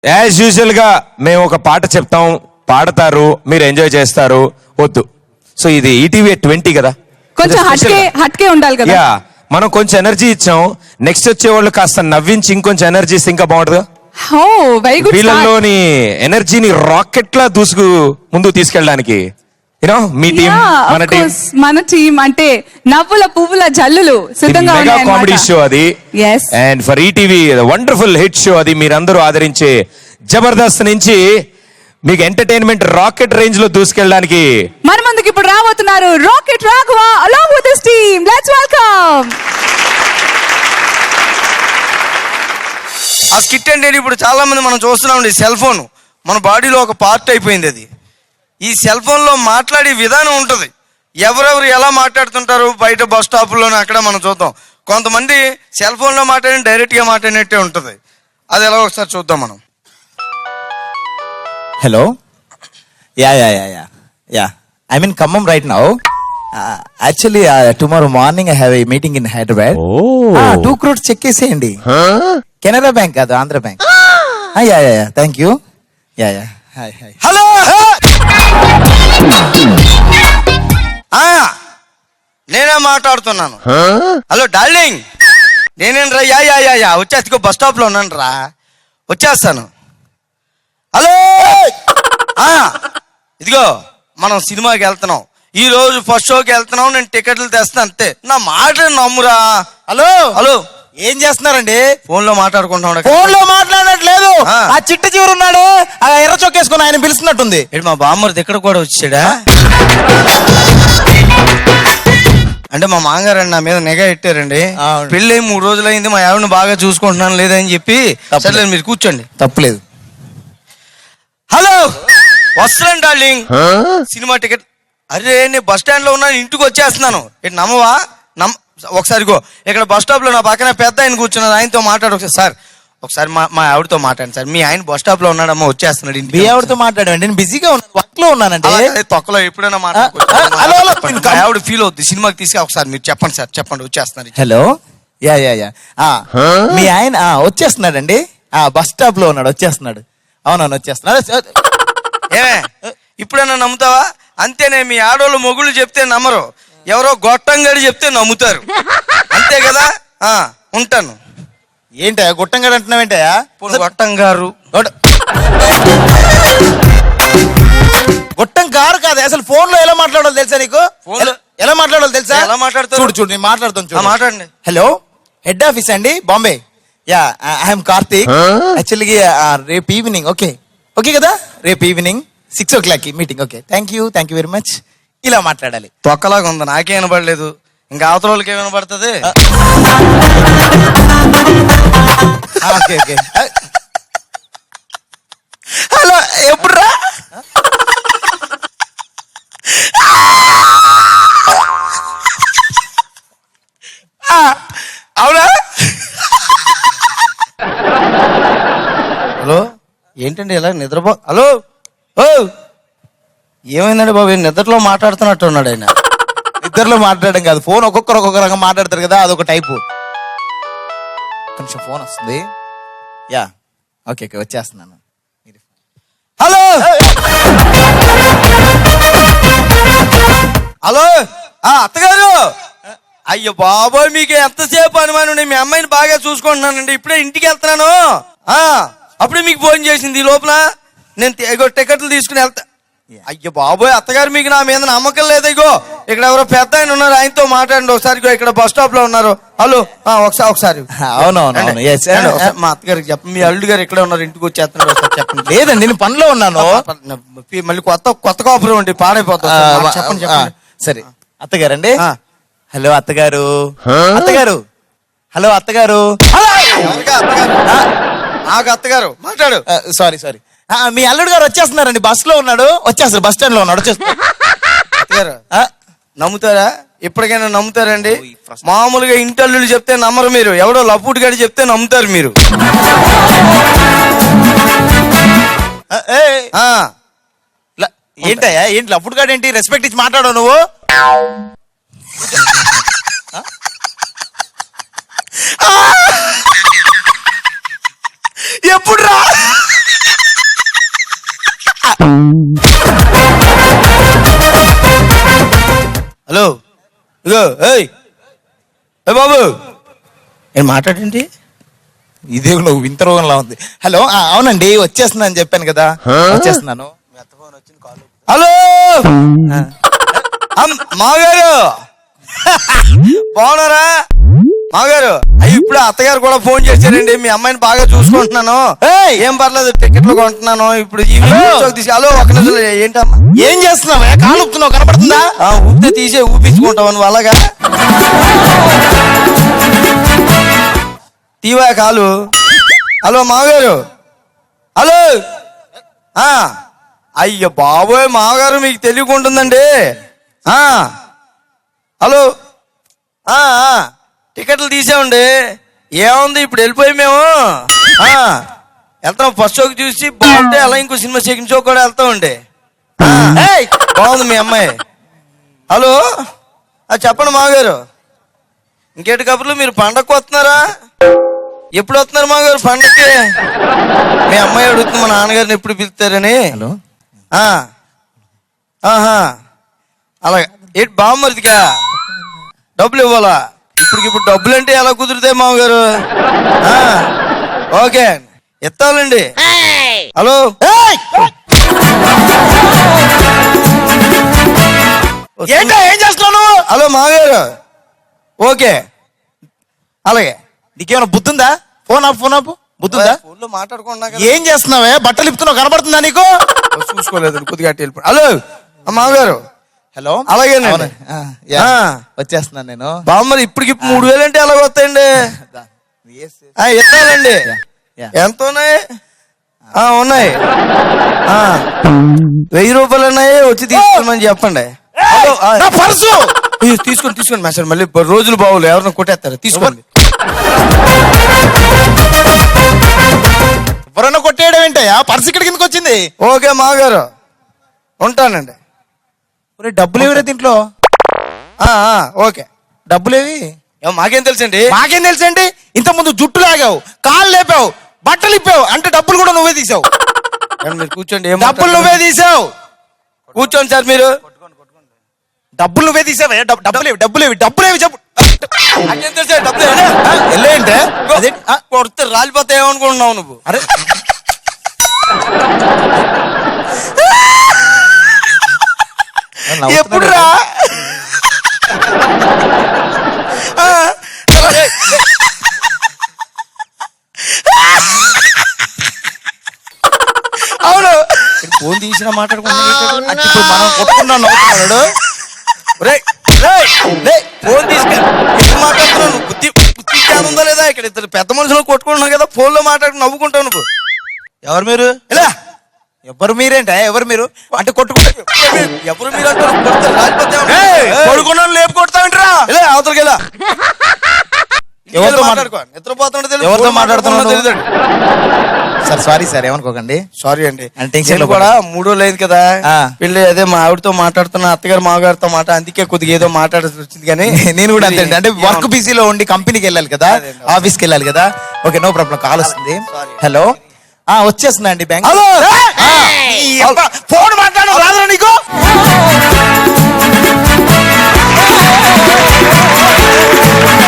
As usual గా మేము ఒక పాట చెప్తాం, పాడతారు, మీరు ఎంజాయ్ చేస్తారు. వద్దు. సో ఇది ఈటీవీ 20 కదా, కొంచెం హట్కే ఉండాలి కదా. యా, మనం కొంచెం ఎనర్జీ ఇచ్చాం. నెక్స్ట్ వచ్చే వాళ్ళు కాస్త నవ్వించి ఇంకొంచెం ఎనర్జీ ఇస్తే ఇంకా బాగుంటుందా? Very good. వీళ్ళలోని ఎనర్జీని రాకెట్ లా దూసుకు ముందుకు తీసుకెళ్ళడానికి యూనో మీ టీం, మన టీం అంటే నవ్వుల పువ్వుల జల్లులు సిద్ధంగా ఉన్నాయి. కామెడీ షో అది. yes, and for ETV wonderful hit show అది. మీరందరూ ఆదరించే జబర్దస్త్ నుంచి మీకు ఎంటర్టైన్మెంట్ రాకెట్ రేంజ్ లో దూసుకెళ్ళడానికి మన ముందుకు ఇప్పుడు రాబోతున్నారు rocket Raghava along with his team. Let's welcome. ఆ స్కిట్ అంటే ఇప్పుడు చాలా మంది మనం చూస్తున్నామండి, సెల్ ఫోన్ మన బాడీలో ఒక పార్ట్ అయిపోయింది. అది ఈ సెల్ ఫోన్లో మాట్లాడే విధానం ఉంటుంది. ఎవరెవరు ఎలా మాట్లాడుతుంటారు బయట బస్ స్టాపుల్లోనే అక్కడ మనం చూద్దాం. కొంతమంది సెల్ ఫోన్లో మాట్లాడి డైరెక్ట్గా మాట్లాడినట్టే ఉంటుంది. అది ఎలా ఒకసారి చూద్దాం మనం. Hello. Yeah. I'm in Khammam right now. Actually, tomorrow morning I have a meeting in Hyderabad. Oh. 2 crores check చేసేయండి. Canara Bank కాదు, Andhra Bank. Yeah. Thank you. Yeah. Hi. Hello, నేనే మాట్లాడుతున్నాను. హలో డార్లింగ్, నేనేంట్రా? Yeah వచ్చేస్తా, bus స్టాప్లో ఉన్నాను రా, వచ్చేస్తాను. హలో, ఇదిగో మనం సినిమాకి వెళ్తున్నాం, ఈ రోజు ఫస్ట్ షోకి వెళ్తున్నాం, నేను టికెట్లు తెస్తాను అంతే. నా మాట నమ్మురా. హలో ఏం చేస్తున్నారండి? ఫోన్ లో మాట్లాడుకుంటున్నాడు. ఫోన్ లో మాట్లాడట్లేదు. ఆ చిట్ట చివరి ఉన్నాడు, ఆ ఎర్ర చొక్కేసుకుని ఆయన పిలుస్తున్నట్టుంది. మా బామ్మది ఇక్కడ కూడా వచ్చాడా? అంటే మా మాంగారండి నా మీద నిఘా పెట్టారండి. పెళ్ళి 3 రోజులైంది, మా ఆవిడని బాగా చూసుకుంటున్నాను లేదని చెప్పి. సరే మీరు కూర్చోండి, తప్పులేదు. హలో, వస్తున్నాను డార్లింగ్, సినిమా టికెట్. అరే నేను బస్ స్టాండ్ లో ఉన్నాను, ఇంటికి వచ్చేస్తున్నాను. ఇటు నమ్మవా? ఒకసారి గో, ఇక్కడ బస్ స్టాప్ లో నా పక్కన పెద్ద ఆయన కూర్చున్నాను, ఆయనతో మాట్లాడు ఒకసారి. సార్ ఒకసారి మా ఆవిడతో మాట్లాడండి సార్, మీ ఆయన బస్ స్టాప్ లో ఉన్నాడమ్మా, వచ్చేస్తున్నాడు. మీ ఆవిడతో మాట్లాడండి, నేను బిజీగా ఉన్నాను, వర్క్ లో ఉన్నానంటే. తొక్కలో ఎప్పుడైనా ఆవిడ ఫీల్ అవుద్ది. సినిమాకి తీసుకు ఒకసారి మీరు చెప్పండి సార్, చెప్పండి వచ్చేస్తున్నారు. Hello, yeah. మీ ఆయన వచ్చేస్తున్నాడండి, బస్ స్టాప్ లో ఉన్నాడు, వచ్చేస్తున్నాడు. అవునవును, వచ్చేస్తున్నాడు. ఏమే ఇప్పుడైనా నమ్ముతావా? అంతేనే, మీ ఆడోళ్ళు మొగుళ్ళు చెప్తే నమ్మరు, ఎవరో గొట్టంగాడి చెప్తే నమ్ముతారు, అంతే కదా. ఉంటాను. ఏంటా గొట్టంగాడు అంటున్నావేంటయా? గొట్టంగారు గొట్టం గారు కాదు, అసలు ఫోన్ లో ఎలా మాట్లాడాలో తెలుసా నీకు? ఎలా మాట్లాడాలో తెలుసా? ఎలా మాట్లాడతారు? చూడు నేను మాట్లాడుతాను, మాట్లాడండి. హలో, హెడ్ ఆఫీస్ అండి, Bombay. Yeah, I'm Karthik. Actually రేపు ఈవినింగ్ ఓకే కదా, రేపు evening 6 o'clock meeting. Okay, thank you very much. ఇలా మాట్లాడాలి. తొక్కలాగా ఉంది, నాకే వినపడలేదు, ఇంకా అవతల వాళ్ళకి వినపడుతుంది. ఓకే. హలో, ఎప్పుడు రా? అవునా? హలో, ఏంటండి ఇలా నిద్రపో? హలో, ఓ ఏమైందండి బాబు? నిద్రలో మాట్లాడుతున్నట్టు ఉన్నాడు ఆయన. ఇద్దరిలో మాట్లాడడం కాదు, ఫోన్ ఒక్కొక్క రకంగా మాట్లాడతారు కదా, అదొక టైపు. కొంచెం ఫోన్ వస్తుంది. యా, ఓకే వచ్చేస్తున్నాను. హలో హలో, అత్తగారు. అయ్యో బాబోయ్, మీకు ఎంతసేపు అనుమానం? మీ అమ్మాయిని బాగా చూసుకుంటున్నానండి, ఇప్పుడే ఇంటికి వెళ్తున్నాను. అప్పుడే మీకు ఫోన్ చేసింది, ఈ లోపల నేను టికెట్లు తీసుకుని వెళ్తా. అయ్యో బాబోయ్, అత్తగారు మీకు నా మీద నమ్మకం లేదు. ఇగో ఇక్కడ ఎవరో పెద్ద ఆయన ఉన్నారు, ఆయనతో మాట్లాడండి ఒకసారి. ఇక్కడ బస్ స్టాప్ లో ఉన్నారు. హలో, ఒకసారి. అవునవును, మా అత్తగారికి చెప్పండి, మీ అల్లుడు గారు ఇక్కడే ఉన్నారు, ఇంటికి వచ్చేస్తున్నారు, ఒకసారి చెప్పండి. లేదండి, నేను పనిలో ఉన్నాను. మళ్ళీ కొత్త కాపురం అండి, పాడైపోతా. చెప్పండి. సరే, అత్తగారండి. హలో అత్తగారు. హలో అత్తగారు. నాకు అత్తగారు మాట్లాడు. సారీ మీ అల్లుడు గారు వచ్చేస్తున్నారండి, బస్ లో ఉన్నాడు, వచ్చేస్తారు, బస్ స్టాండ్ లో ఉన్నాడు, వచ్చేస్తారు. నమ్ముతారా? ఇప్పటికైనా నమ్ముతారండి? మామూలుగా ఇంటల్లులు చెప్తే నమ్మరు మీరు, ఎవడో లపూట్ గడి చెప్తే నమ్ముతారు మీరు. ఏంటయ్యా, ఏంటి లపూట్ గాడు ఏంటి? రెస్పెక్ట్ ఇచ్చి మాట్లాడవు నువ్వు. ఎప్పుడు రా? హలో ఇగో ఏయ్ ఏ బాబు ఏం మాట్లాడండి. ఇదే నువ్వు వింత రోగంలా ఉంది. హలో అవునండి వచ్చేస్తున్నాను చెప్పాను కదా, వచ్చేస్తున్నాను. హలో మాగారు బాగున్నారా మాగారు? అయ్యి ఇప్పుడు అత్తగారు కూడా ఫోన్ చేశారండి, మీ అమ్మాయిని బాగా చూసుకుంటున్నాను, ఏం పర్లేదు టికెట్లు కొంటున్నాను ఇప్పుడు ఈవినింగ్ తీసి. హలో ఒక నిమిషం ఏంటమ్మా ఏం చేస్తున్నావు? కాలు ఊపుతున్నావు కనపడుతుందా? ఊపితే తీసే ఊపించుకుంటావు నువ్వు అలాగా తీవా కాలు. హలో మామగారు హలో అయ్యో బాబోయ్ మామగారు మీకు తెలియకుంటుందండి. హలో టికెట్లు తీసామండి. ఏముంది ఇప్పుడు వెళ్ళిపోయి మేము వెళ్తాం. ఫస్ట్ షోకి చూసి బాగుంటే అలా ఇంకో సినిమా సెకండ్ షో కూడా వెళ్తామండి. బాగుంది మీ అమ్మాయి. హలో చెప్పండి మామగారు. ఇంకేటి కబుర్లు? మీరు పండగకు వస్తున్నారా? ఎప్పుడు వస్తున్నారు మామగారు పండగకి? మీ అమ్మాయి అడుగుతుంది మా నాన్నగారిని ఎప్పుడు పిలుస్తారని. హలో అలాగే ఏంటి బామ్మరిదిగా డబ్బులు ఇవ్వాలా? ఇప్పుడు డబ్బులు అంటే ఎలా కుదురుతాయి మామగారు? ఓకే ఎత్తాలండి. హలో ఏంటో ఏం చేస్తున్నావు? హలో మామగారు ఓకే అలాగే. నీకేమైనా బుద్ధుందా? ఫోన్ ఆపు, ఫోన్ ఆపు. బుద్ధుందా? ఫోన్లో మాట్లాడుకున్నా ఏం చేస్తున్నావే? బట్టలు ఇప్పుతున్నావు కనబడుతుందా నీకు? చూసుకోలేదు కొద్దిగా వెళ్ళిపో. హలో మామగారు హలో అలాగేనండి. వచ్చేస్తున్నాను నేను. బామ్మరి ఇప్పటికి 3000 అంటే ఎలా వస్తాయండి? ఎత్తాలండి. ఎంత ఉన్నాయి? ఉన్నాయి 1000 రూపాయలు ఉన్నాయి, వచ్చి తీసుకోమని చెప్పండి. పర్సు తీసుకోండి మేస్టర్, మళ్ళీ రోజులు బాగులు ఎవరిని కొట్టేస్తారు. తీసుకోండి. ఎవరన్నా కొట్టేయడం ఏంటయ్యా? పర్సు ఇక్కడ కిందకి వచ్చింది. ఓకే మామగారు ఉంటానండి. డబ్బులు ఎవరే దీంట్లో? ఓకే డబ్బులేవి? మాకేం తెలుసండి? మాకేం తెలుసండి? ఇంత ముందు జుట్టు లాగావు, కాళ్ళు లేపావు, బట్టలు ఇప్పావు, అంటే డబ్బులు కూడా నువ్వే తీసావు. మీరు కూర్చోండి. డబ్బులు నువ్వే తీసావు. కూర్చోండి సార్. మీరు డబ్బులు నువ్వే తీసావే. డబ్బులేవి చెప్పు. నాకేం తెలుసా డబ్బులు వెళ్ళేంటే కొడితే రాలిపోతే ఏమనుకుంటున్నావు నువ్వు? అరే ఎప్పుడు రా? అవును ఫోన్ తీసినా మాట్లాడుకున్నాడు. ఇప్పుడు మనం కొట్టుకున్నాను నవ్వుతున్నాడు. ఫోన్ తీసుకెళ్ళి మాట్లాడుతున్నావు. బుద్ధి ఉందా లేదా? ఇక్కడ ఇద్దరు పెద్ద మనుషులు కొట్టుకుంటున్నావు కదా, ఫోన్ లో మాట్లాడుకుని నవ్వుకుంటావు నువ్వు. ఎవరు మీరు? ఇలా ఎవరు మీరేంట? ఎవరు మీరు అంటే కొట్టుకుంటా? ఎవరు మీరు అంటారు? కొడుకున్నాను లేపు కొడతావేంట్రా? ఇలా అవతలకి వెళ్ళా. ఎవరితో నిద్రపోతుండే ఎవరితో మాట్లాడుతున్నావు? సార్ సారీ సార్, ఏమనుకోకండి. సారీ అండి. టెన్షన్ కూడా 3 రోజులు అయింది కదా పెళ్ళి. అదే మా ఆవిడతో మాట్లాడుతున్నా, అత్తగారు మాగారితో అందుకే కొద్దిగా ఏదో మాట్లాడాల్సి వచ్చింది. కానీ నేను కూడా అంతే అంటే వర్క్ బిజీలో ఉండి కంపెనీకి వెళ్ళాలి కదా, ఆఫీస్కి వెళ్ళాలి కదా. Okay no problem. కాల్ వస్తుంది. హలో వచ్చేస్తున్నా అండి బ్యాంక్. హలో ఫోన్ మాట్లాడు రాదు నీకు?